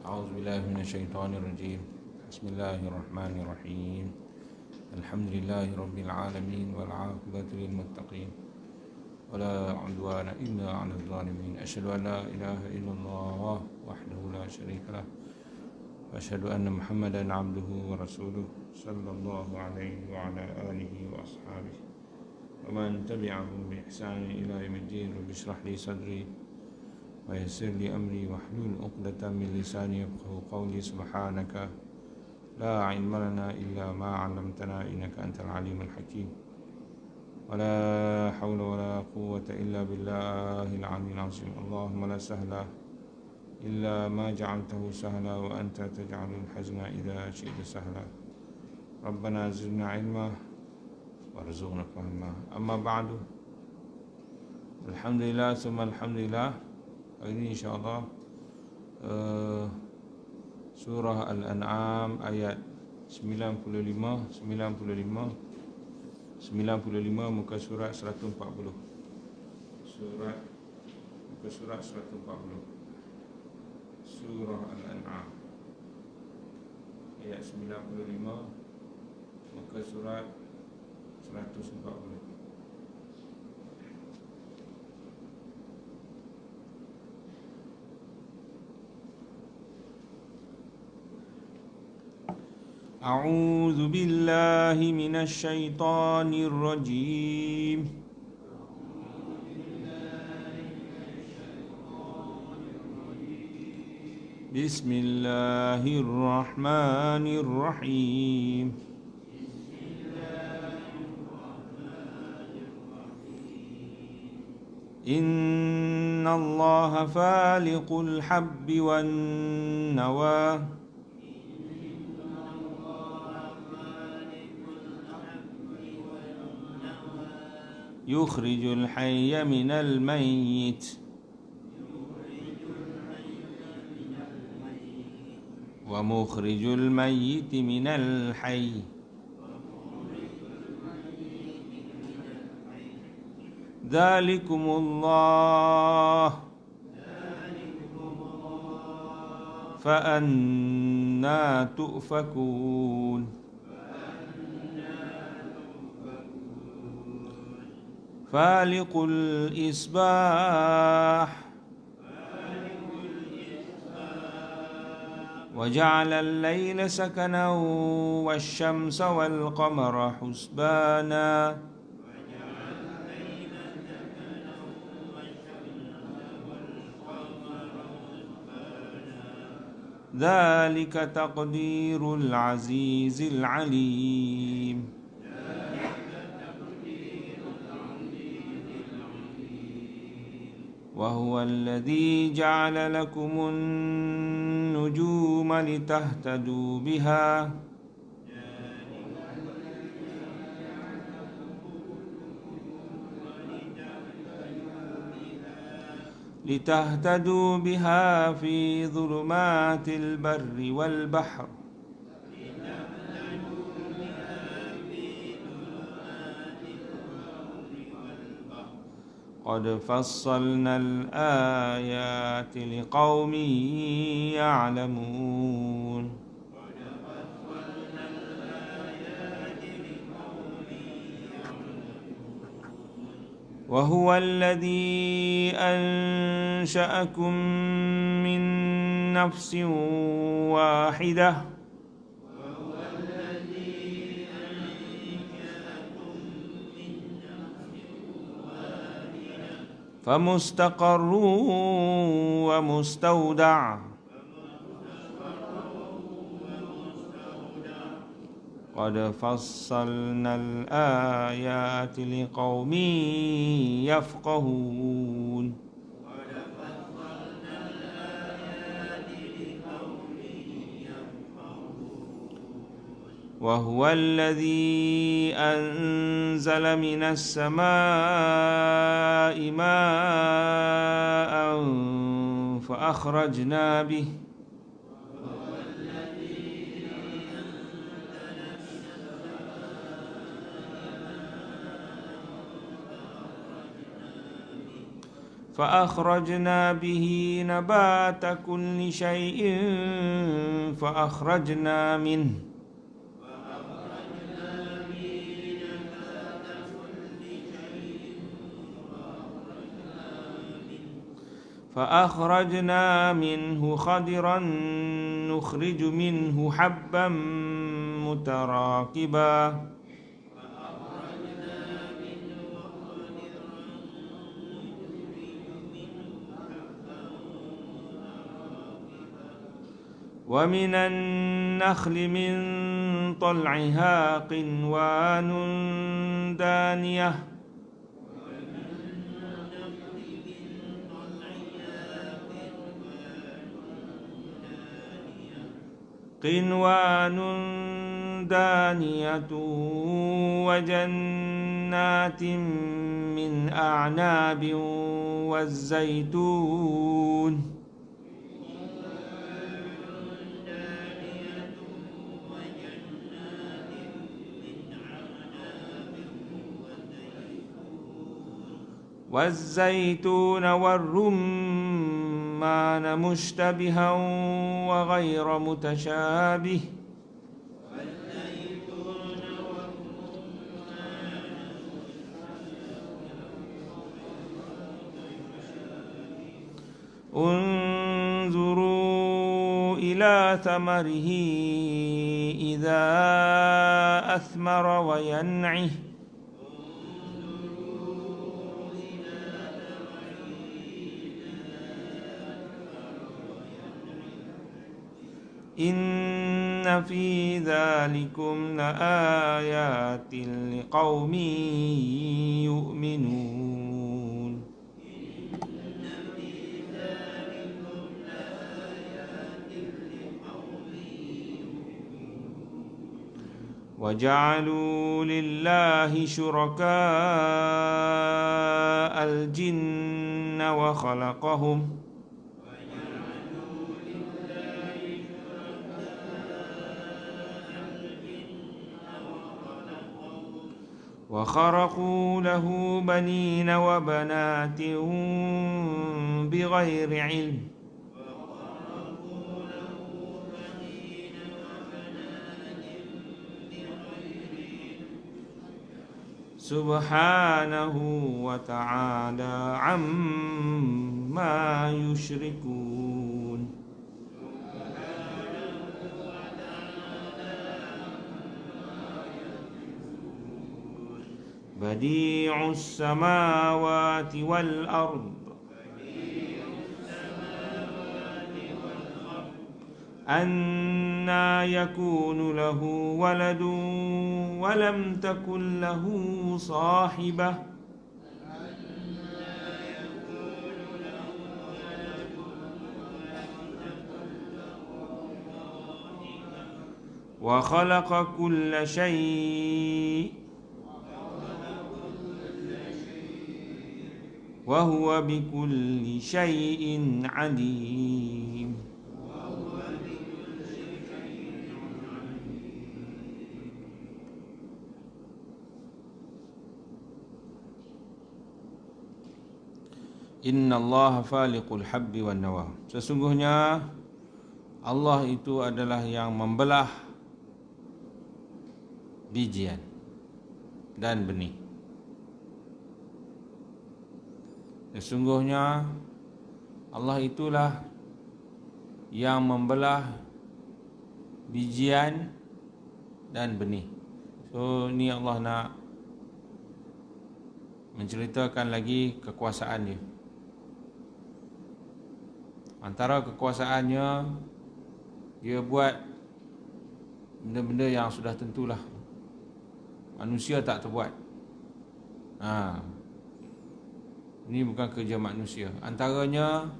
أعوذ بالله من الشيطان الرجيم. بسم الله الرحمن الرحيم. الحمد لله رب العالمين والعاقبة للمتقين ولا عدوان إلا على الظالمين. أشهد أن لا إله إلا الله وحده لا شريك له وأشهد أن محمدا عبده ورسوله صلى الله عليه وعلى آله وأصحابه ومن تبعهم بإحسان إلى يوم الدين. رب اشرح لي صدري ويسر لي أمري واحلل عقدة من لساني يفقهوا قولي. سبحانك لا علم لنا إلا ما علمتنا إنك أنت العليم الحكيم. ولا حول ولا قوة إلا بالله العلي العظيم. اللهم لا سهل إلا ما جعلته سهلا وأنت تجعل الحزن إذا شئت سهلا. ربنا زدنا علما وارزقنا فهما. أما بعد، Alhamdulillah summa alhamdulillah. Hari ini insyaAllah surah Al-An'am ayat 95 muka surat 140. Muka surat 140. Surah Al-An'am ayat 95 muka surat 140. أعوذ بالله من الشيطان الرجيم. بسم الله الرحمن الرحيم. إن الله فالق الحب والنوى يخرج الحي من الميت ومخرج الميت من الحي ذلكم الله فأنى تؤفكون. فالق الإصباح وجعل الليل سكنا والشمس والقمر حسبانا ذلك تقدير العزيز العليم. وهو الذي جعل لكم النجوم لتهتدوا بها في ظلمات البر والبحر قد فصلنا الآيات لقوم يعلمون. وهو الذي أنشأكم من نفس واحدة فمستقر ومستودع قد فصلنا الآيات لقوم يفقهون. وهو الذي أنزل من السماء ماء فأخرجنا به فأخرجنا به نبات كل شيء فأخرجنا منه خضرا نخرج منه حبا متراكبا ومن النخل من طلعها قنوان دانية وجنات من أعناب والزيتون والرمان مشتبها وغير متشابه انظروا إلى ثمره إذا أثمر وينعه إن في ذلكم لآيات لقوم يؤمنون وجعلوا لله شركاء الجن وخلقهم وخرقوا له بنين وبنات بغير علم سبحانه وتعالى عما يشركون بديع السماوات والأرض أنى يكون له ولد ولم تكن له صاحبة وخلق كل شيء وهو بكل شيء عليم. Inna Allah faliqul habbi wan nawa. Sesungguhnya Allah itu adalah yang membelah bijian dan benih. Sesungguhnya Allah itulah yang membelah bijian dan benih. So ni Allah nak menceritakan lagi kekuasaan dia. Antara kekuasaannya, dia buat benda-benda yang sudah tentulah manusia tak terbuat. Ini bukan kerja manusia. Antaranya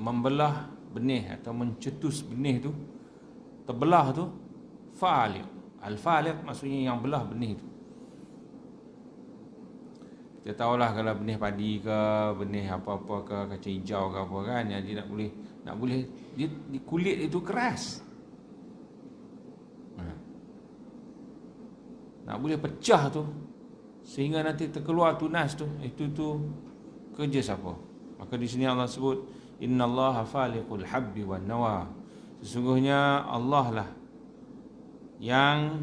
membelah benih atau mencetus benih tu, terbelah tu, faliq. Al-faliq maksudnya yang belah benih tu. Kita tahulah kalau benih padi ke, benih apa-apa ke, kacang hijau ke apa kan, yang dia nak boleh dia kulit itu keras. Nak boleh pecah tu sehingga nanti terkeluar tunas tu, itu tu kerja siapa? Maka di sini Allah sebut innallaha faliqul habbi wan nawa. Sesungguhnya Allah lah yang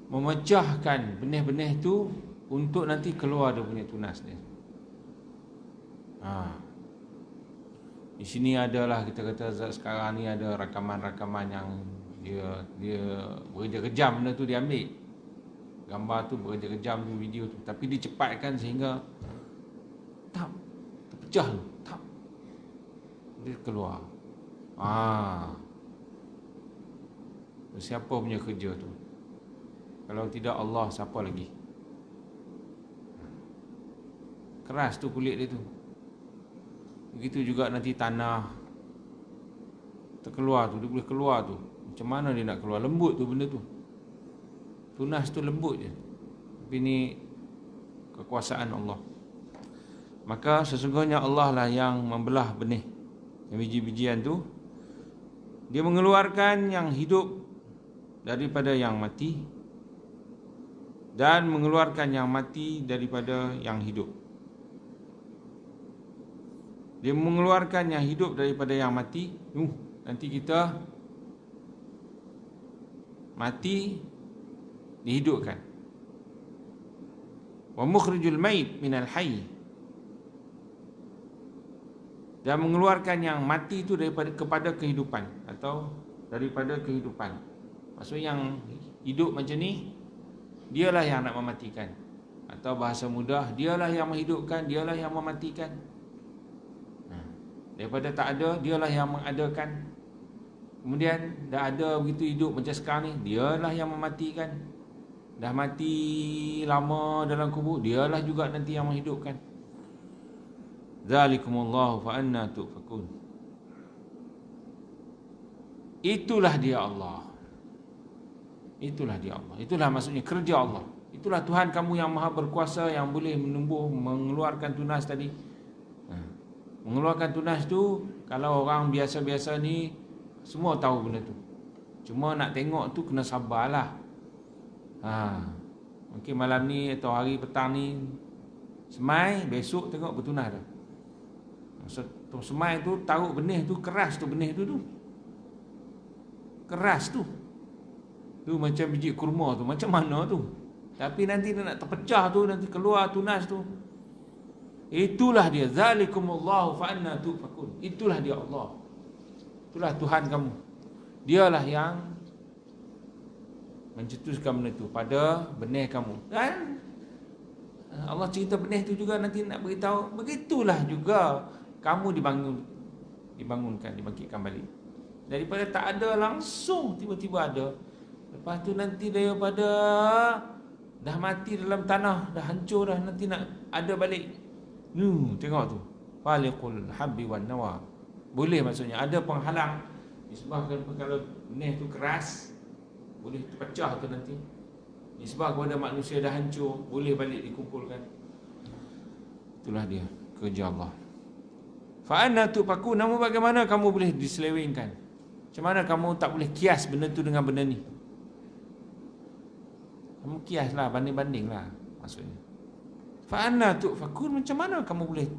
memecahkan benih-benih tu untuk nanti keluar dia punya tunas dia. Di sini adalah kita kata sekarang ni ada rakaman-rakaman yang dia berkejam benda tu dia ambil. Gambar tu berkejam tu, video tu, tapi dicepatkan sehingga terpecah tu, dia keluar. Siapa punya kerja tu? Kalau tidak Allah, siapa lagi? Keras tu kulit dia tu. Begitu juga nanti tanah terkeluar tu, dia boleh keluar tu. Macam mana dia nak keluar? Lembut tu benda tu. Tunas tu lembut je. Tapi ni kekuasaan Allah. Maka sesungguhnya Allah lah yang membelah benih, yang biji-bijian tu. Dia mengeluarkan yang hidup daripada yang mati, dan mengeluarkan yang mati daripada yang hidup. Dia mengeluarkan yang hidup daripada yang mati. Nanti kita mati dihidupkan. Wa mukhrijul mait minal hayy. Dan mengeluarkan yang mati itu kepada kehidupan, atau daripada kehidupan. Maksudnya yang hidup macam ni, dialah yang nak mematikan. Atau bahasa mudah, dialah yang menghidupkan, dialah yang mematikan. Daripada tak ada, dialah yang mengadakan. Kemudian dah ada begitu hidup macam sekarang ni, dialah yang mematikan. Dah mati lama dalam kubur, dialah juga nanti yang menghidupkan. Zalikumullahu fa anna tufakun. Itulah dia Allah. Itulah dia Allah. Itulah maksudnya kerja Allah. Itulah Tuhan kamu yang maha berkuasa, yang boleh menumbuh, mengeluarkan tunas tadi. Mengeluarkan tunas tu, kalau orang biasa-biasa ni semua tahu benda tu. Cuma nak tengok tu kena sabarlah. Mungkin malam ni atau hari petang ni semai, besok tengok bertunas dah. Semai tu taruh benih tu, keras tu benih tu. Keras tu. Tu macam biji kurma tu, macam mana tu? Tapi nanti dia nak terpecah tu, nanti keluar tunas tu. Itulah dia, zalikumullahu fa anna tufakun. Itulah dia Allah. Itulah Tuhan kamu. Dialah yang mencetuskan benda tu pada benih kamu. Dan Allah cerita benih tu juga nanti nak beritahu, begitulah juga kamu dibangkitkan balik. Daripada tak ada langsung tiba-tiba ada. Lepas tu nanti daripada dah mati dalam tanah, dah hancur dah, nanti nak ada balik. Tengok tu, faliqul habbi wan nawa. Boleh maksudnya ada penghalang. Disebabkan kalau benih tu keras, boleh terpecah tu nanti. Disebab kepada manusia dah hancur, boleh balik dikumpulkan. Itulah dia kerja Allah. Fa anna tufaku, namun bagaimana kamu boleh diselewengkan? Macam mana kamu tak boleh kias benda tu dengan benda ni? Kamu kiaslah, banding-bandinglah maksudnya. Fa anna tufakun, macam mana kamu boleh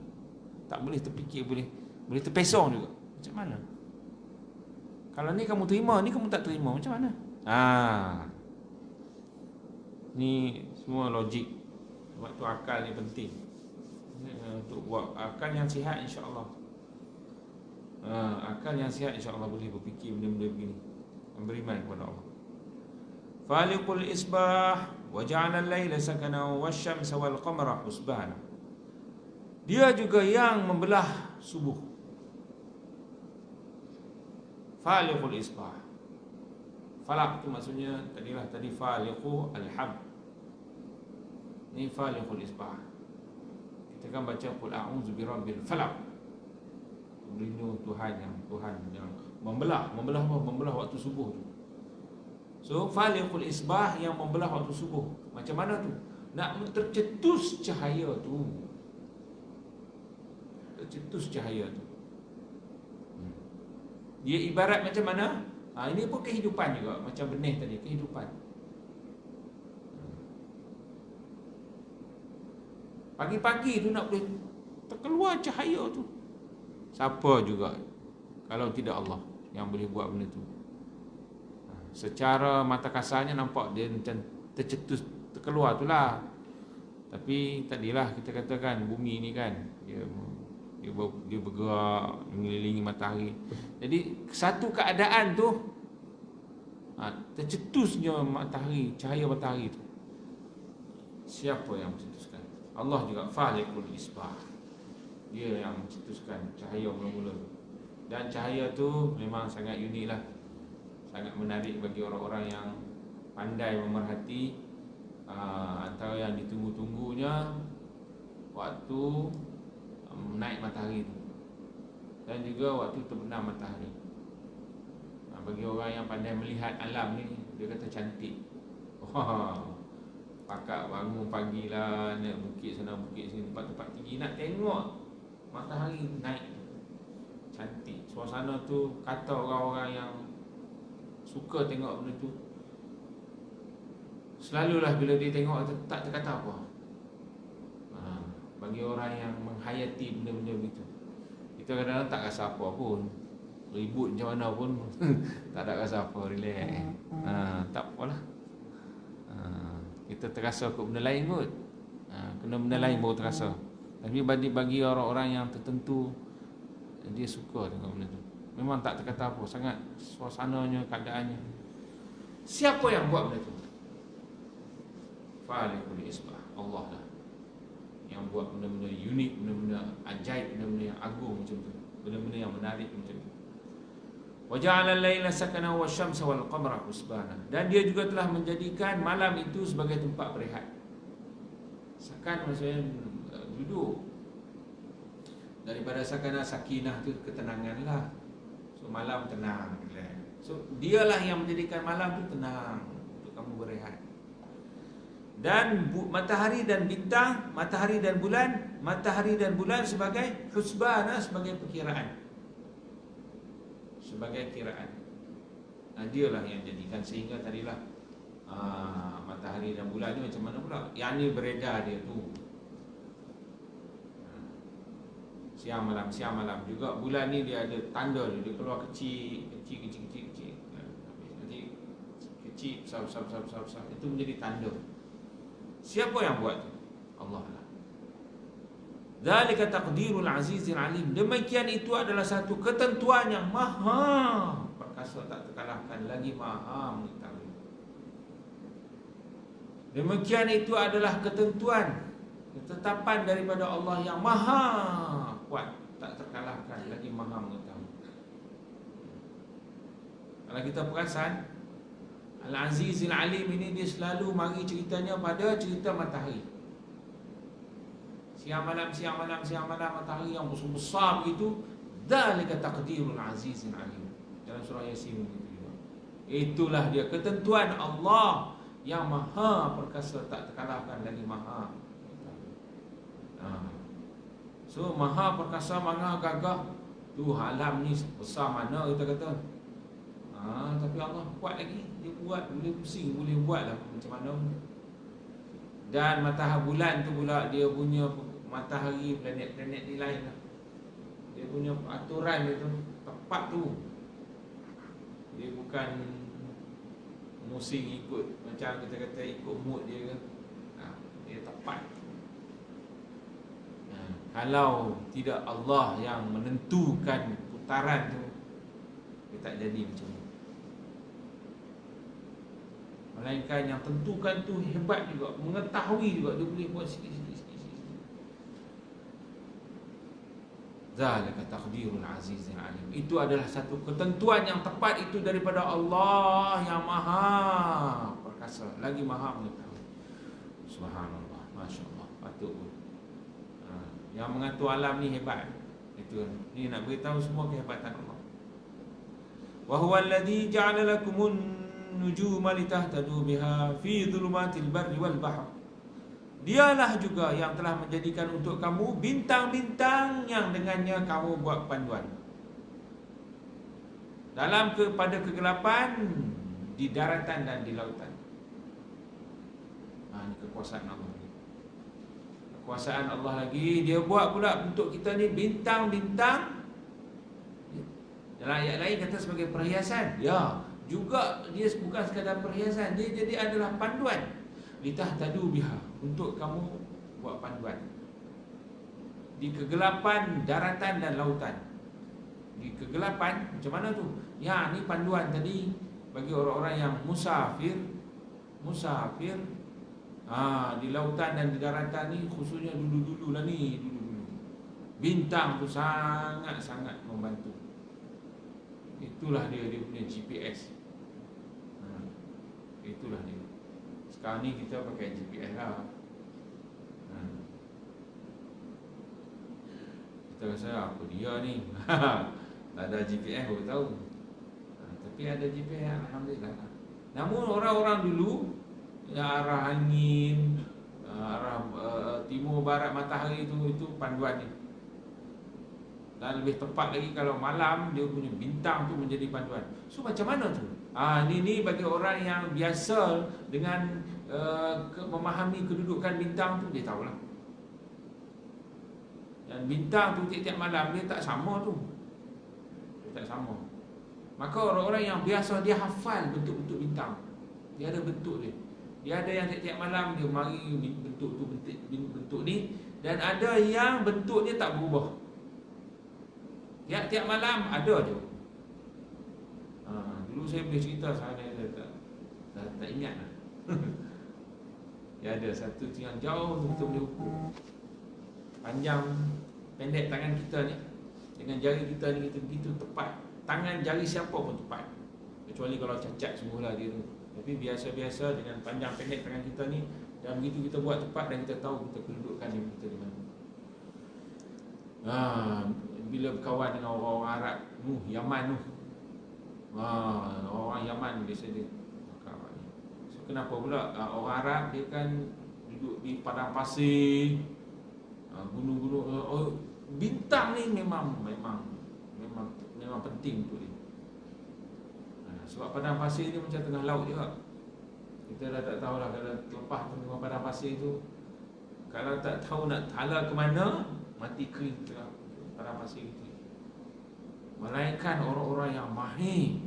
tak boleh terfikir, boleh terpesong juga? Macam mana? Kalau ni kamu terima, ni kamu tak terima, macam mana? Ni semua logik. Sebab tu akal ni penting. Untuk buat akal yang sihat, insya-Allah. Akal yang sihat insya-Allah boleh berfikir benda-benda begini, yang beriman kepada Allah. Faliqul isbah wa ja'ala al-laila sakana wasyamsa wal qamara husbana. Dia juga yang membelah subuh. Faliqul isbah. Falaq tu maksudnya tadi faliqu al-hab. Ni faliqul isbah. Kita kan baca qul a'udzu birabbil falaq. Berlindung Tuhan yang membelah waktu subuh tu. So faliqul isbah, yang membelah waktu subuh. Macam mana tu? Nak tercetus cahaya tu. Tercetus cahaya tu. Dia ibarat macam mana? Ini pun kehidupan juga, macam benih tadi, kehidupan. Pagi-pagi tu nak boleh terkeluar cahaya tu. Siapa juga kalau tidak Allah yang boleh buat benda tu. Secara mata kasarnya nampak dia macam tercetus, terkeluar tu lah. Tapi tadilah kita katakan bumi ni kan, dia bergerak mengelilingi matahari. Jadi satu keadaan tu tercetusnya matahari, cahaya matahari tu. Siapa yang mencetuskan? Allah juga Faliqul Isbah. Dia yang mencetuskan cahaya mula-mula. Dan cahaya tu memang sangat unik lah, sangat menarik bagi orang-orang yang pandai memerhati. Antara yang ditunggu-tunggunya waktu naik matahari tu, dan juga waktu terbenam matahari. Bagi orang yang pandai melihat alam ni, dia kata cantik. Pakak bangun pagi lah, naik bukit sana bukit sini, tempat-tempat tinggi, nak tengok matahari naik. Cantik. Suasana tu kata orang-orang yang suka tengok benda tu, selalulah bila dia tengok tak terkata apa. Bagi orang yang menghayati benda-benda begitu, kita kadang-kadang tak rasa apa pun, ribut macam mana pun tak ada rasa apa, relax. Tak apalah. Kita terasa kot benda lain kot. Kena benda lain baru terasa. Tapi bagi orang-orang yang tertentu, dia suka tengok benda tu. Memang tak terkata apa, sangat suasananya, keadaannya. Siapa yang buat benda tu? Faliqul Isbah, Allah lah yang buat benda-benda unik, benda-benda ajaib, benda-benda yang agung macam tu, benda-benda yang menarik macam tu. Wa ja'ala al-laila sakana wa syamsa wal qamara husbana. Dan dia juga telah menjadikan malam itu sebagai tempat berehat. Sakan maksudnya duduk. Daripada sakana, sakinah tu ketenangan lah. So malam tenang, so dialah yang menjadikan malam tu tenang untuk kamu berehat. Dan matahari dan bintang, matahari dan bulan sebagai husbana, sebagai perkiraan, sebagai kiraan. Dialah yang jadikan, sehingga tadilah matahari dan bulan ni macam mana pula? Yang ni beredar dia tu, siang malam juga. Bulan ni dia ada tanda dia keluar kecil. Nanti kecil besar. Itu menjadi tanda. Siapa yang buat tu? Allah lah. Dzalika taqdirul azizil alim. Demikian itu adalah satu ketentuan yang maha perkasa, tak terkalahkan, lagi maha mengetahui. Demikian itu adalah ketentuan, ketetapan daripada Allah yang maha kuat, tak terkalahkan, lagi maha mengetahui. Kalau kita perasan, Al-Azizil Alim ini dia selalu mari ceritanya pada cerita matahari. Siang malam matahari yang besar begitu. Dzalika taqdirul Azizil Alim. Dalam surah Yasin itu juga. Itulah dia ketentuan Allah yang maha perkasa, tak terkalahkan, lagi maha. So maha perkasa, maha gagah tu, alam ni besar mana kita kata. Tapi Allah kuat lagi. Dia buat, boleh pusing, boleh buat lah macam mana. Dan matahari bulan tu pula, dia punya matahari, planet-planet ni lain lah. Dia punya aturan dia tu tepat tu. Dia bukan musing ikut macam kita kata ikut mood dia ke. Dia tepat. Kalau tidak Allah yang menentukan putaran tu, dia tak jadi macam tu. Melainkan yang tentukan tu hebat juga, mengetahui juga, dia boleh buat sikit-sikit. Zalika taqdirul azizil alim. Itu adalah satu ketentuan yang tepat, itu daripada Allah yang maha perkasa, lagi maha mengetahui. Subhanallah, masya-Allah, patut. Yang mengatur alam ni hebat. Itu ni nak beritahu semua kehebatan Allah. Wa huwa alladhi ja'ala lakumun nujuma litahtadu biha fi dhulumatil barri wal bahr. Dialah juga yang telah menjadikan untuk kamu bintang-bintang yang dengannya kamu buat panduan pada kegelapan di daratan dan di lautan. Ini kekuasaan Allah. kekuasaan Allah lagi. Dia buat pula untuk kita ni bintang-bintang. Dalam ayat lain kata sebagai perhiasan. Ya, juga dia bukan sekadar perhiasan, dia jadi adalah panduan. Litahtadu biha, untuk kamu buat panduan di kegelapan daratan dan lautan. Di kegelapan macam mana tu? Ya, ni panduan tadi bagi orang-orang yang musafir. Di lautan dan di daratan ni, khususnya dulu-dulu lah ni, dulu-dulu. Bintang tu sangat-sangat membantu. Itulah dia punya GPS. Itulah dia. Sekarang ni kita pakai GPS lah. Kita rasa apa dia ni? Tak ada GPS baru tahu. Tapi ada GPS, alhamdulillah. Namun orang-orang dulu yang arah angin, arah timur barat matahari itu panduan ni. Dan lebih tepat lagi kalau malam, dia punya bintang tu menjadi panduan. So macam mana tu? Ni bagi orang yang biasa dengan memahami kedudukan bintang tu, dia tahulah. Dan bintang tu tiap-tiap malam dia tak sama tu. Dia tak sama. Maka orang-orang yang biasa, dia hafal bentuk-bentuk bintang. Dia ada bentuk dia. Dia ada yang tiap-tiap malam dia mari bentuk tu, bentuk ni. Dan ada yang bentuk dia tak berubah. Tiap-tiap malam ada je. Dulu saya boleh cerita, saya tak ingat lah. Dia ada satu yang jauh tu, kita boleh ukur panjang pendek tangan kita ni. Dengan jari kita ni, kita begitu tepat. Tangan jari siapa pun tepat, kecuali kalau cacat semualah dia tu. Tapi biasa-biasa dengan panjang pendek tangan kita ni, dan begitu kita buat tepat, dan kita tahu kita kedudukan kita di mana. Bila berkawan dengan orang-orang Arab, Yaman tu, orang Yaman biasa dia kawan. So kenapa pula orang Arab dia kan duduk di padang pasir, gunung-gunung. Bintang ni memang penting untuk dia. Sebab padang pasir ni macam tengah laut juga. Kita dah tak tahulah kalau lepas tengah padang pasir tu, kalau tak tahu nak hala ke mana, mati kering tengah padang pasir itu. Melainkan orang-orang yang mahir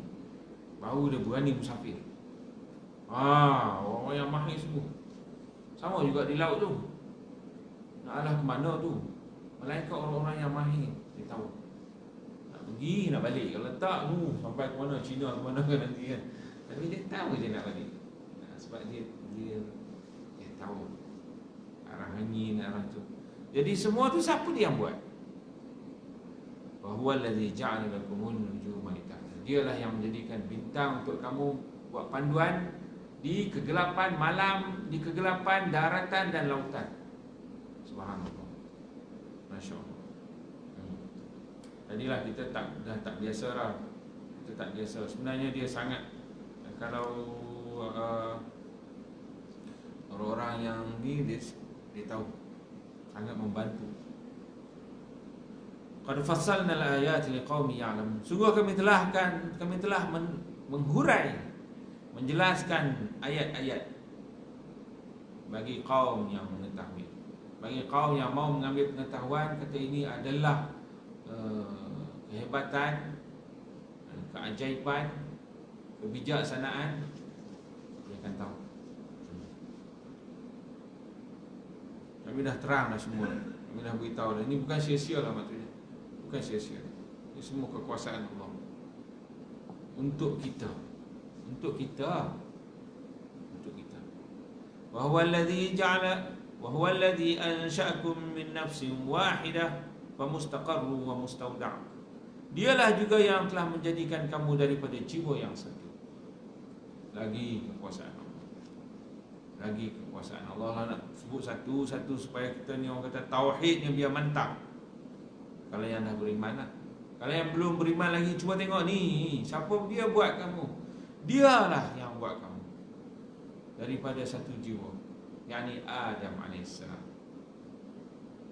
baru dia berani musafir. Orang yang mahir semua. Sama juga di laut tu. Nak arah ke mana tu, melainkan orang-orang yang mahir. Dia tahu nak pergi, nak balik. Kalau tak sampai ke mana, China ke mana ke nanti kan. Tapi dia tahu je nak balik. Sebab dia tahu arah angin, arah tu. Jadi semua tu siapa dia yang buat? Wa huwa allazi ja'ala lakumun nujuma litahtaduh. Dialah yang menjadikan bintang untuk kamu buat panduan di kegelapan malam, di kegelapan daratan dan lautan. Subhanallah. Masya-Allah. Tadilah kita dah tak biasa lah. Kita tak biasa. Sebenarnya dia sangat, kalau orang-orang yang ni dia tahu, sangat membantu. Qad fassalna al-ayati liqaumin ya'lamun. Sungguh kami telah menghurai, menjelaskan ayat-ayat bagi kaum yang mengetahui. Bagi kaum yang mau mengambil pengetahuan, kata ini adalah kehebatan, keajaiban, kebijaksanaan, dia akan tahu. Kami dah terang dah semua. Kami dah beritahu dah. Ini bukan sia-sia lah maksudnya. Bukan sia-sia. Ini semua kekuasaan Allah untuk kita. Untuk kita. Untuk kita. Wa huwa alladhi ja'ala wa huwa alladhi ansha'akum min nafsin wahidah famustaqarru wa mustauda'. Dialah juga yang telah menjadikan kamu daripada jiwa yang satu. Lagi kekuasaan Allah. Lagi kekuasaan Allah lah, nak sebut satu-satu supaya kita ni orang kata tauhidnya biar mantap. Kalau yang dah beriman lah. Kalau yang belum beriman lagi, cuba tengok ni, siapa dia buat kamu? Dialah yang buat kamu daripada satu jiwa, yakni Adam AS.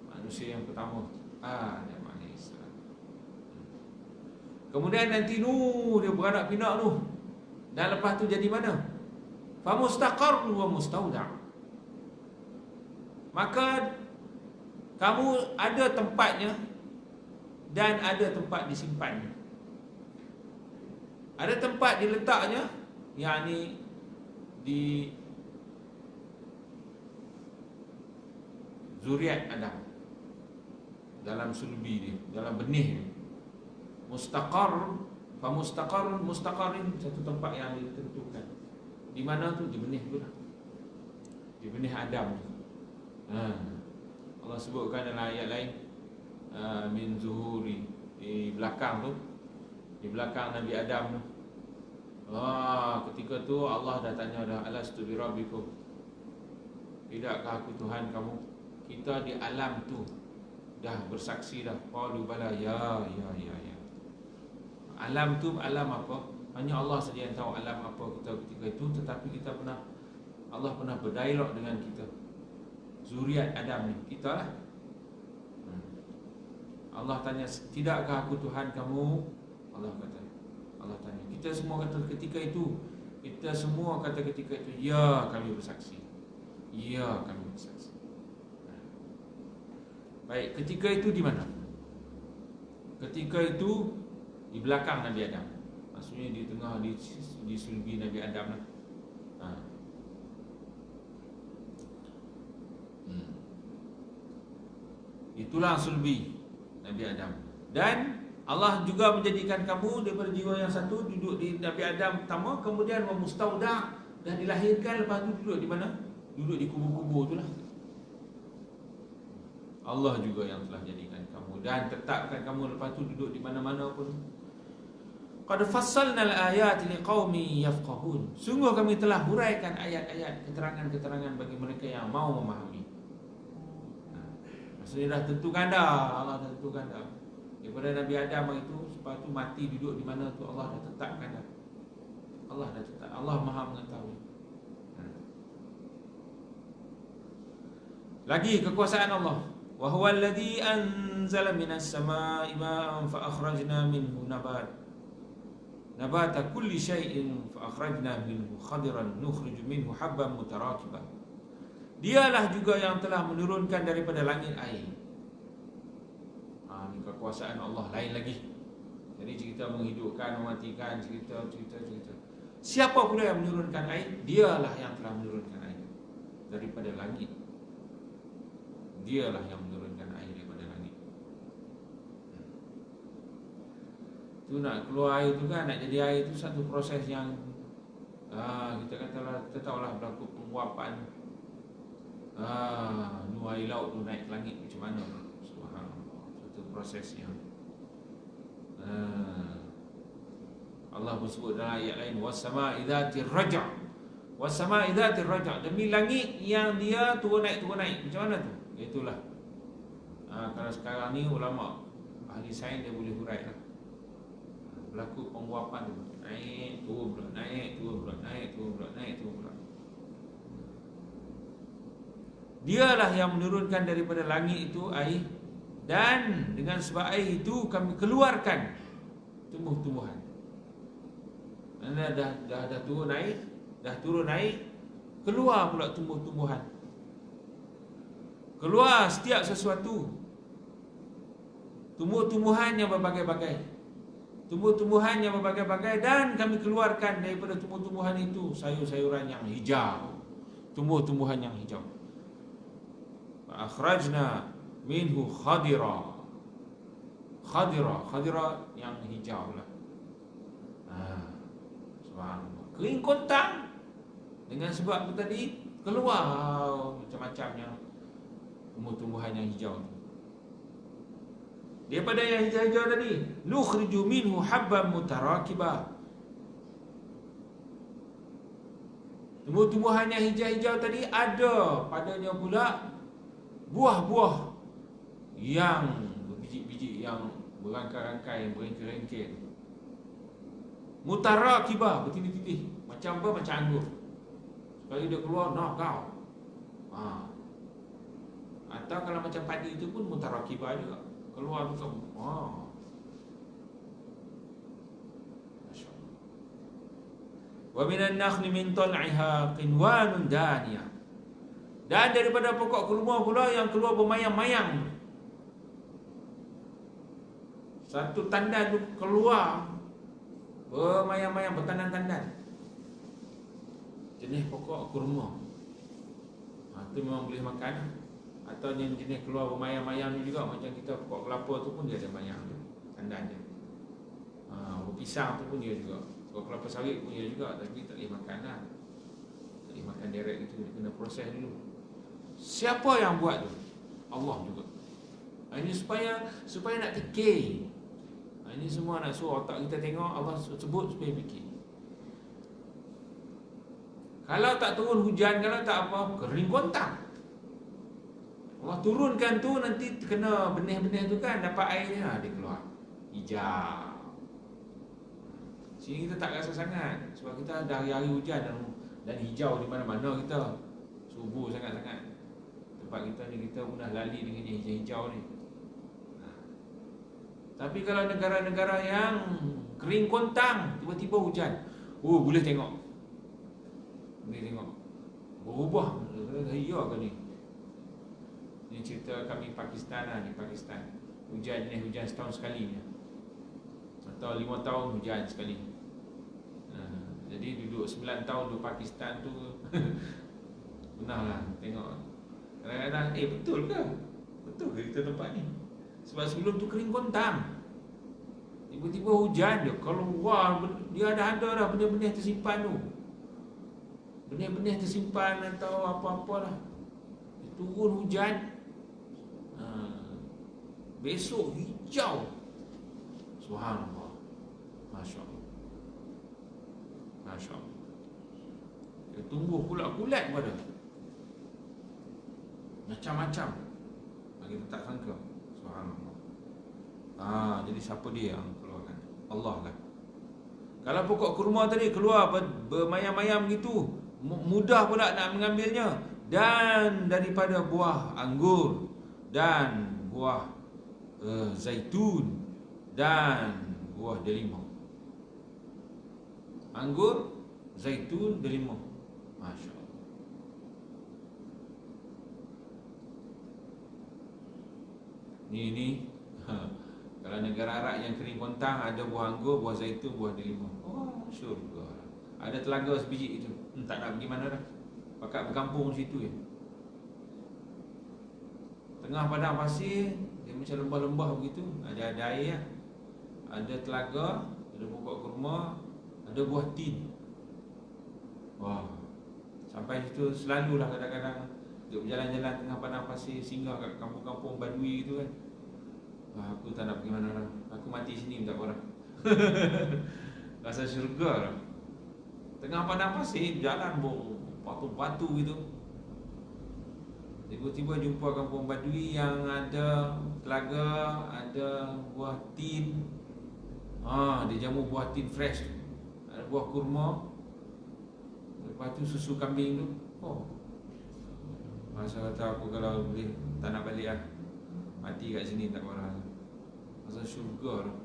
Manusia yang pertama, Adam AS. Kemudian nanti dia beranak pinak dan lepas tu jadi mana? Famustaqarru wa mustauda'. Maka Kamu ada tempatnya dan ada tempat disimpannya. Ada tempat diletaknya, yakni di zuriat Adam, dalam sulbi dia, dalam benih dia. Mustaqar, mustaqarin, satu tempat yang ditentukan. Di mana tu? Di benih tu lah, di benih Adam tu. Allah sebutkan dalam ayat lain, min zuhuri, di belakang tu, di belakang Nabi Adam tu. Ketika tu Allah dah tanya dah, alastu bi rabbikum, tidakkah aku Tuhan kamu? Kita di alam tu dah bersaksi dah. Qalu bala, ya. Alam tu alam apa? Hanya Allah saja yang tahu alam apa kita ketika itu. Tetapi Allah pernah berdialog dengan kita, zuriat Adam ni, kita lah. Allah tanya, tidakkah aku Tuhan kamu? Allah tanya. Kita semua kata ketika itu, ya, kami bersaksi. Ya, kami bersaksi. Baik, ketika itu di mana? Ketika itu di belakang Nabi Adam. Maksudnya di tengah, di sulbi Nabi Adam lah. Itulah sulbi Nabi Adam. Dan Allah juga menjadikan kamu daripada jiwa yang satu, duduk di Nabi Adam pertama, kemudian memustauda, dan dilahirkan. Lepas tu duduk di mana? Duduk di kubur-kubur itulah. Allah juga yang telah jadikan kamu dan tetapkan kamu lepas tu duduk di mana-mana pun. Qad fassalnal ayati liqaumin yafqahun. Sungguh kami telah huraikan ayat-ayat, keterangan-keterangan bagi mereka yang mau memahami. Maksudnya dah tentukan dah, Allah dah tentukan dah. Daripada Nabi Adam itu, lepas tu mati duduk di mana tu Allah dah tetapkan dah. Allah dah tetap, Allah Maha mengetahui. Lagi kekuasaan Allah. Wa huwa alladhi anzala minas samaa'i ma'an fa akhrajna minhu nabata kulli syai'in fa akhrajna minhu khadiran nukhriju minhu habban mutarakiban. Dialah juga yang telah menurunkan daripada langit air. Ini kekuasaan Allah lain lagi. Jadi cerita menghidupkan, mematikan, cerita. Siapa pula yang menurunkan air? Dialah yang telah menurunkan air daripada langit. Dialah yang menurunkan air daripada langit. Tu nak keluar air tu kan, nak jadi air tu satu proses yang kita katalah, kita tahulah berlaku penguapan. Air laut tu naik ke langit macam mana? Subhanallah, satu proses yang Allah bersebut dalam ayat lain, was-samaa'i dzatir raja'. Was-samaa'i dzatir raja', demi langit yang dia turun naik. Macam mana tu? Itulah. Kalau sekarang ni ulama ahli sains dia boleh hurai lah. Berlaku penguapan tu, naik turun pula, naik turun pula. Dialah yang menurunkan daripada langit itu air, dan dengan sebab air itu kami keluarkan tumbuh-tumbuhan. Dah turun naik, keluar pula tumbuh-tumbuhan. Keluar setiap sesuatu, tumbuh-tumbuhan yang berbagai-bagai. Dan kami keluarkan daripada tumbuh-tumbuhan itu sayur-sayuran yang hijau, tumbuh-tumbuhan yang hijau. Fa akhrajna minhu khadira yang hijau lah. Subhanallah. Kering kontang. Dengan sebab itu tadi keluar macam-macamnya tumbuh-tumbuhan yang hijau. Daripada yang hijau-hijau tadi, nukhriju minhu habban mutarakiba. Tumbuh-tumbuhan yang hijau-hijau tadi ada padanya pula buah-buah yang berbiji-biji, yang berangkai-rangkai, beringkir-ringkir. Mutarakiba, bertindih-tindih. Macam apa? Macam anggur. Sekali dia keluar, nak kau. Atau kalau macam padi itu pun mutarakiba juga. Keluar tu Masya-Allah. Wa minan nakhli min tal'iha qinwanun daniyah. Dan daripada pokok kurma pula yang keluar bermayang-mayang. Satu tandan tu keluar bermayang-mayang, bertandan-tandan. Jenis pokok kurma. Itu memang boleh makan. Atau jenis keluar bermayang-mayang ni juga, macam kita pokok kelapa tu pun dia ada mayang tu, tandan dia. Pisang tu pun dia juga. Pokok kelapa sawit pun dia juga, tapi tak boleh makan lah. Tak boleh makan direct itu, dia kena proses dulu. Siapa yang buat tu? Allah juga. Ini supaya nak fikir. Ini semua nak suruh otak kita tengok, Allah sebut supaya fikir. Kalau tak turun hujan, kalau tak apa, kering gontang. Allah turunkan tu, nanti kena benih-benih tu kan, dapat airnya, dia keluar hijau. Sini kita tak rasa sangat, sebab kita dah hari-hari hujan dan hijau di mana-mana kita. Subur sangat-sangat. Tempat kita ni, kita pun dah lali dengan hijau-hijau ni. Tapi kalau negara-negara yang kering kontang, tiba-tiba hujan, boleh tengok. Boleh tengok. Berubah. Ya ke ni? Ini cerita kami Pakistan lah, di Pakistan. Hujan ni, hujan setahun sekali ni. Atau 5 tahun hujan sekali. Jadi duduk 9 tahun di Pakistan tu pernah lah tengok. Kadang-kadang, betul ke? Betul ke kita tempat ni? Sebab sebelum tu kering kontang. Tiba-tiba hujan dia keluar, dia ada dah benih-benih tersimpan tu. Benih-benih tersimpan atau apa-apa lah. Turun hujan, besok hijau. Subhanallah. Masya Allah. Masya Allah. Dia tumbuh kulat-kulat pada macam-macam. Kita tak sangka. Subhanallah. Jadi siapa dia yang keluarkan? Allah lah. Kalau pokok kurma tadi keluar bermayam-mayam gitu, mudah pula nak mengambilnya. Dan daripada buah anggur dan buah zaitun dan buah delima. Anggur, zaitun, delima. Masya Allah. Ni kalau negara Arab yang kering kontang, ada buah anggur, buah zaitun, buah delima. Syurga. Ada telaga sebiji itu. Tak nak pergi mana dah. Pakat berkampung di situ je. Tengah padang pasir, dia macam lembah-lembah begitu. Ada air lah. Ada telaga, ada pokok kurma, ada buah tin. Sampai situ selalulah kadang-kadang duduk berjalan-jalan tengah padang pasir, singgah kat kampung-kampung Badui tu kan. Aku tak nak pergi mana dah. Aku mati sini minta orang. Rasa syurga lah. Tengah padang pasir, berjalan batu-batu gitu. Tiba-tiba jumpa kampung Badui yang ada telaga, ada buah tin. Dia jamu buah tin fresh. Ada buah kurma. Lepas tu susu kambing tu. Masa kata aku kalau boleh tak nak balik lah. Mati kat sini tak apa. Masa syurga lah.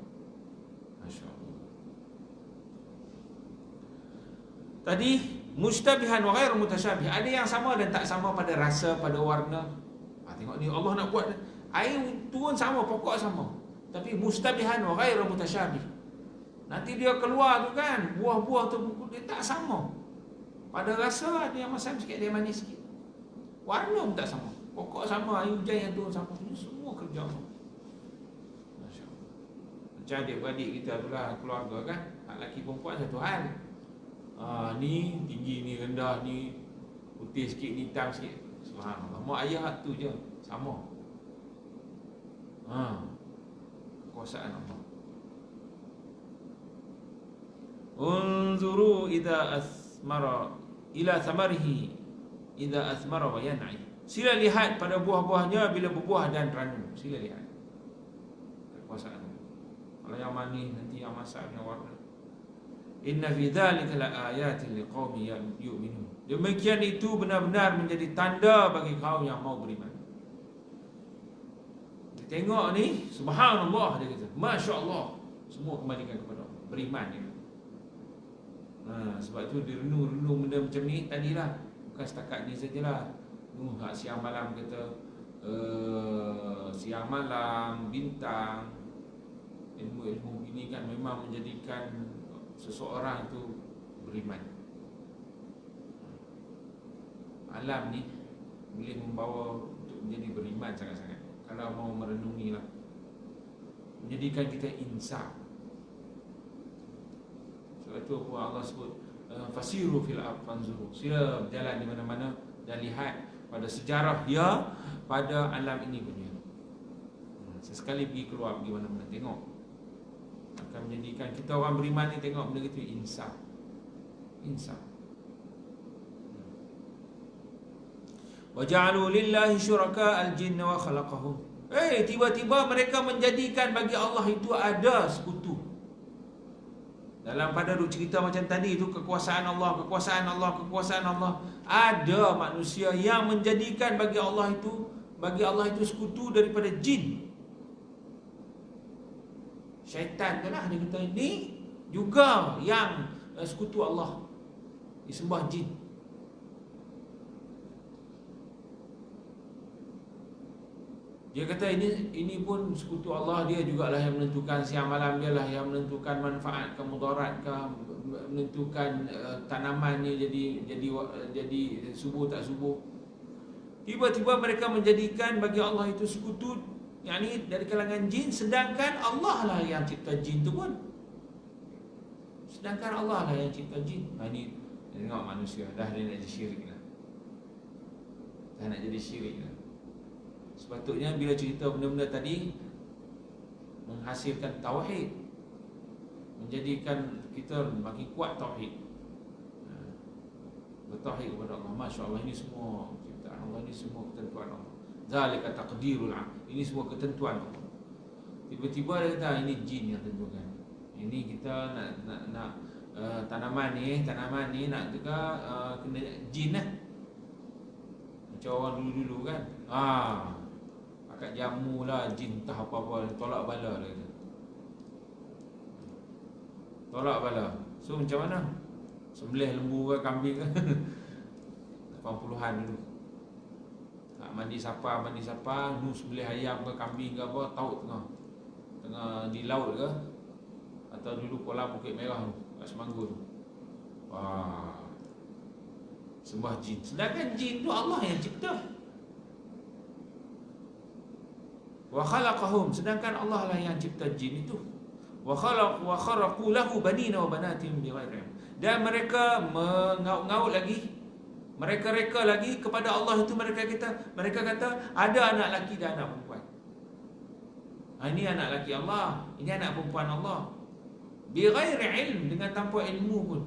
Masya Allah. Tadi mustabihan wa ghairu mutasyabih. Ada yang sama dan tak sama pada rasa, pada warna. Tengok ni Allah nak buat air turun sama, pokok sama. Tapi mustabihan wa ghairu mutasyabih. Nanti dia keluar tu kan, buah-buah tu dia tak sama. Pada rasa ada yang masam sikit, ada yang manis sikit. Warna pun tak sama. Pokok sama, air hujan yang turun sama. Ini semua kerja Allah. Masya Allah. Macam adik-beradik kita pula, keluarga kan, lelaki perempuan satu hal. Ni tinggi, ni rendah, ni putih sikit, ni hitam sikit. Subhanallah. Mak ayah tu je sama. Kekuasaan Allah. Unzuru idza asmara ila thamarihi idza asmara wa yan'i. Sila lihat pada buah-buahnya bila berbuah dan ranum. Sila lihat kekuasaan Allah. Kalau yang manis nanti yang masak yang warna. Inna fi dzalika laayatin liqaumin yu'minun. Demikian itu benar-benar menjadi tanda bagi kaum yang mau beriman. Dia tengok ni, subhanallah dia kata, masya-Allah, semua kembalikan kepada Allah, beriman dia. Sebab tu dia renung-renung benda macam ni tadilah. Bukan setakat ni sajalah. siang malam kata siang malam, bintang, ilmu-ilmu ini kan memang menjadikan seseorang itu beriman. Alam ni boleh membawa untuk menjadi beriman sangat-sangat kalau mau merenungilah, menjadikan kita insaf. Sebab itu Allah sebut fasiru fil ard fanzuru, sila berjalan di mana-mana dan lihat pada sejarah dia, pada alam ini punya. Sesekali pergi keluar, pergi mana-mana tengok, akan menjadikan kita orang beriman ni tengok benda itu insaf. Wa ja'alu lillahi syuraka al-jinna wa khalaqahum. Tiba-tiba mereka menjadikan bagi Allah itu ada sekutu. Dalam pada cerita macam tadi itu, kekuasaan Allah. Ada manusia yang menjadikan bagi Allah itu sekutu daripada jin. Syaitan tu lah, dia kata ini juga yang sekutu Allah, disembah jin. Dia kata ini pun sekutu Allah, dia jugalah yang menentukan siang malam, dia lah yang menentukan manfaat ke mudarat ke, menentukan tanaman ni jadi subuh tak subuh. Tiba-tiba mereka menjadikan bagi Allah itu sekutu, yakni dari kalangan jin, sedangkan Allah lah yang cipta jin tu pun. Sedangkan Allah lah yang cipta jin. Ini tengok manusia dah dia nak jadi syirik lah. Sepatutnya bila cerita benda-benda tadi menghasilkan tauhid, menjadikan kita makin kuat tauhid, bertauhid kepada Allah. Masya Allah, ini semua ciptaan Allah, ini semua ketentuan Allah. Zalika taqdirul am, ini semua ketentuan Allah. Tiba-tiba dia kata ini jin yang tentukan. Ini kita nak tanaman ni nak juga kena jin lah. Macam orang dulu-dulu kan, akak jamu lah jin entah apa-apa, tolak bala dia kata. Tolak bala. So macam mana? Sembelih lembu ke kambing ke 80-an dulu. Nak mandi sapa, sembelih ayam ke kambing ke apa, taut tengah di laut ke, atau dulu kolam Bukit Merah tu, kat Semanggur tu. Sembah jin. Sedangkan jin tu Allah yang cipta. Wa khalaqahum, sedangkan Allah lah yang cipta jin itu. Wa kharaqu lahu banina wa banatin bighairi. Dan mereka mengaut-ngaut lagi, mereka reka lagi kepada Allah itu. Mereka kata ada anak laki dan anak perempuan. Ini anak laki Allah, ini anak perempuan Allah. Bighairi ilm, dengan tanpa ilmu pun.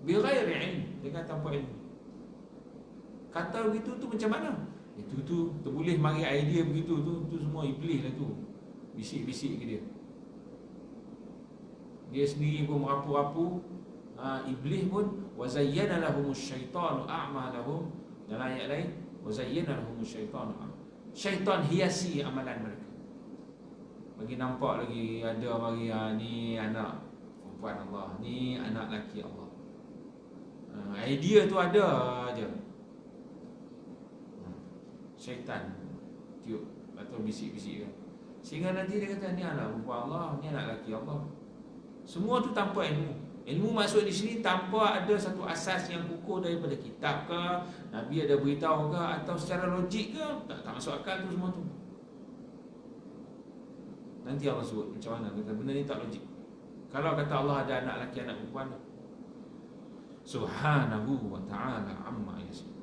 Bighairi ilm, dengan tanpa ilmu. Kata begitu tu macam mana? Itu tu terboleh mari idea begitu tu semua iblis lah tu. Bisik-bisik ke dia. Dia sendiri pun merapu-rapu. Iblis pun wazayyana lahumus syaitanu a'malahum. Dalam ayat lain wazayyana lahumus syaitanu. Syaitan hiasi amalan mereka. Bagi nampak lagi ada mari ni anak perempuan Allah, ni anak laki Allah. Idea tu ada aja. Syaitan tiup atau bisik-bisik kan, sehingga nanti dia kata ni anak perempuan Allah, ni anak laki Allah. Semua tu tanpa ilmu. Ilmu maksud di sini tanpa ada satu asas yang kukuh daripada kitab ke, Nabi ada beritahu ke, atau secara logik ke, tak masuk akal tu semua tu. Nanti Allah sebut macam mana kata benda ni tak logik. Kalau kata Allah ada anak laki anak perempuan, Subhanahu wa ta'ala amma yasifun.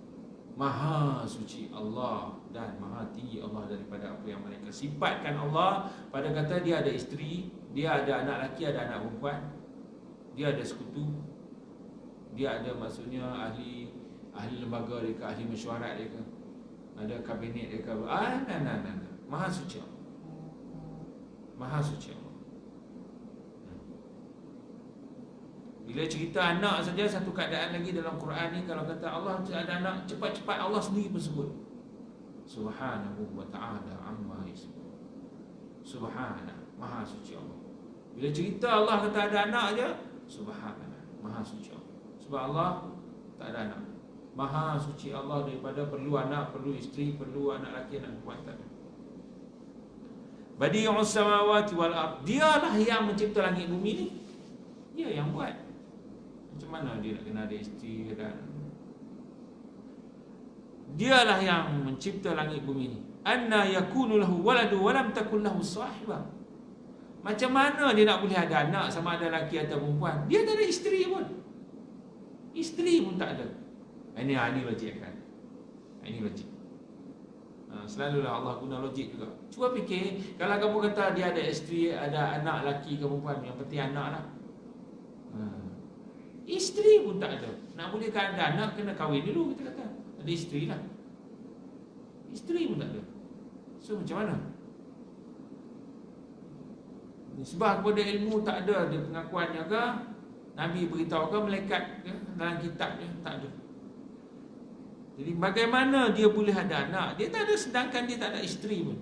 Maha suci Allah dan maha tinggi Allah daripada apa yang mereka sifatkan Allah pada kata dia ada isteri, dia ada anak laki, ada anak perempuan, dia ada sekutu, dia ada maksudnya ahli lembaga dia ke, ahli mesyuarat dia ke, ada kabinet dia ke. Maha suci Allah. Maha suci Allah. Bila cerita anak saja, satu keadaan lagi dalam Quran ni, kalau kata Allah ada anak, cepat-cepat Allah sendiri pun sebut Subhanahu wa ta'ala amma yasifun. Subhana, maha suci Allah. Bila cerita Allah kata ada anak aja, Subhana, maha suci Allah. Sebab Allah tak ada anak. Maha suci Allah daripada perlu anak, perlu isteri, perlu anak lelaki, anak perempuan. Tak ada. Badi'us samawati wal ard. Dialah yang mencipta langit bumi ni. Dia yang buat. Macam mana dia nak kena ada isteri dan dialah yang mencipta langit bumi ni. Anna yakunu lahu waladu wa lam takul lahu sahibah. Macam mana dia nak boleh ada anak, sama ada lelaki atau perempuan? Dia tak ada isteri pun. Isteri pun tak ada. Ini logik kan. Ini logik. Selalulah Allah guna logik juga. Cuba fikir, kalau kamu kata dia ada isteri, ada anak lelaki ke perempuan, yang penting anak lah. Isteri pun tak ada. Nak boleh ada anak, kena kahwin dulu, kita kata. Ada isteri lah. Isteri pun tak ada. So macam mana? Sebab kepada ilmu tak ada dia pengakuannya ke, Nabi beritahu ke, malaikat ke, dalam kitabnya tak ada. Jadi bagaimana dia boleh ada anak? Dia tak ada, sedangkan dia tak ada isteri pun.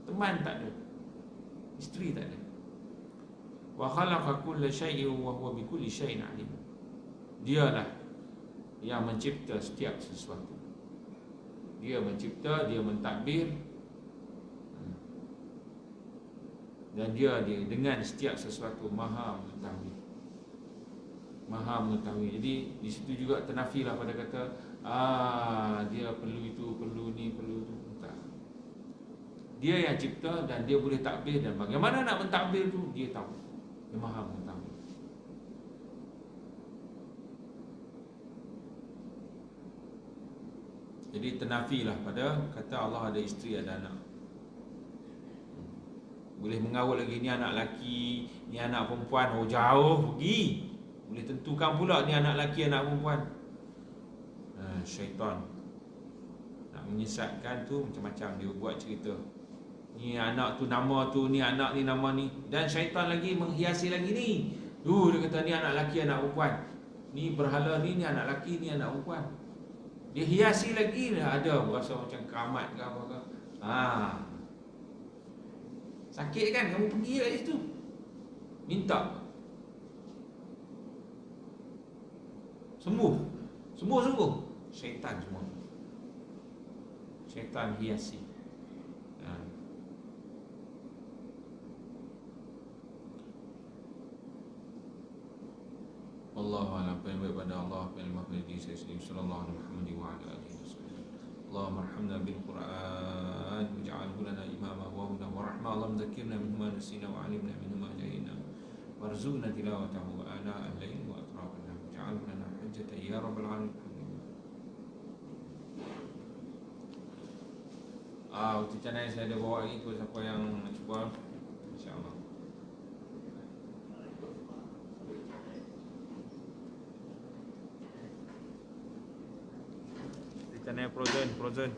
Teman tak ada. Isteri tak ada. Wa khalaqa kulla syai'in wa huwa bikulli syai'in alim. Dialah yang mencipta setiap sesuatu. Dia mencipta, dia mentadbir, dan dia dengan setiap sesuatu maha mengetahui. Maha mengetahui. Jadi di situ juga ternafilah pada kata dia perlu itu, perlu ni, perlu itu. Tak. Dia yang cipta dan dia boleh takbir, dan bagaimana nak mentadbir tu dia tahu. Dia maha mengetahui. Jadi ternafilah pada kata Allah ada isteri, ada anak. Boleh mengawal lagi, ni anak lelaki, ni anak perempuan. Oh jauh pergi. Boleh tentukan pula ni anak lelaki, anak perempuan. Syaitan nak menyesatkan tu macam-macam. Dia buat cerita, ni anak tu nama tu, ni anak ni nama ni. Dan syaitan lagi menghiasi lagi ni. Dia kata ni anak lelaki, anak perempuan. Ni berhala ni anak lelaki, ni anak perempuan. Dia hiasi lagi. Ada berasa macam keramat ke apa ke. Sakit kan? Kamu pergi kat situ, minta sembuh. Sembuh. Syaitan semua. Syaitan hiasi. Wallahu a'lam. Apa yang baik pada Allah, apa yang lemah pada diri saya sendiri. Sallallahu alaihi wa alihi wasallam. Allahumma arhamna bil Qur'an waj'alhu lana imama wa hudan wa rahmah. Allahumma zakkirna minhu ma nasina wa 'allimna minhu ma jahilna warzuqna tilawatahu ana al-lail wa atraf an-nahar waj'alhu lana hujjatan ya rabbal alamin. Untuk channel saya ada bawa lagi tu, siapa yang nak cuba, insya-Allah. Channel Frozen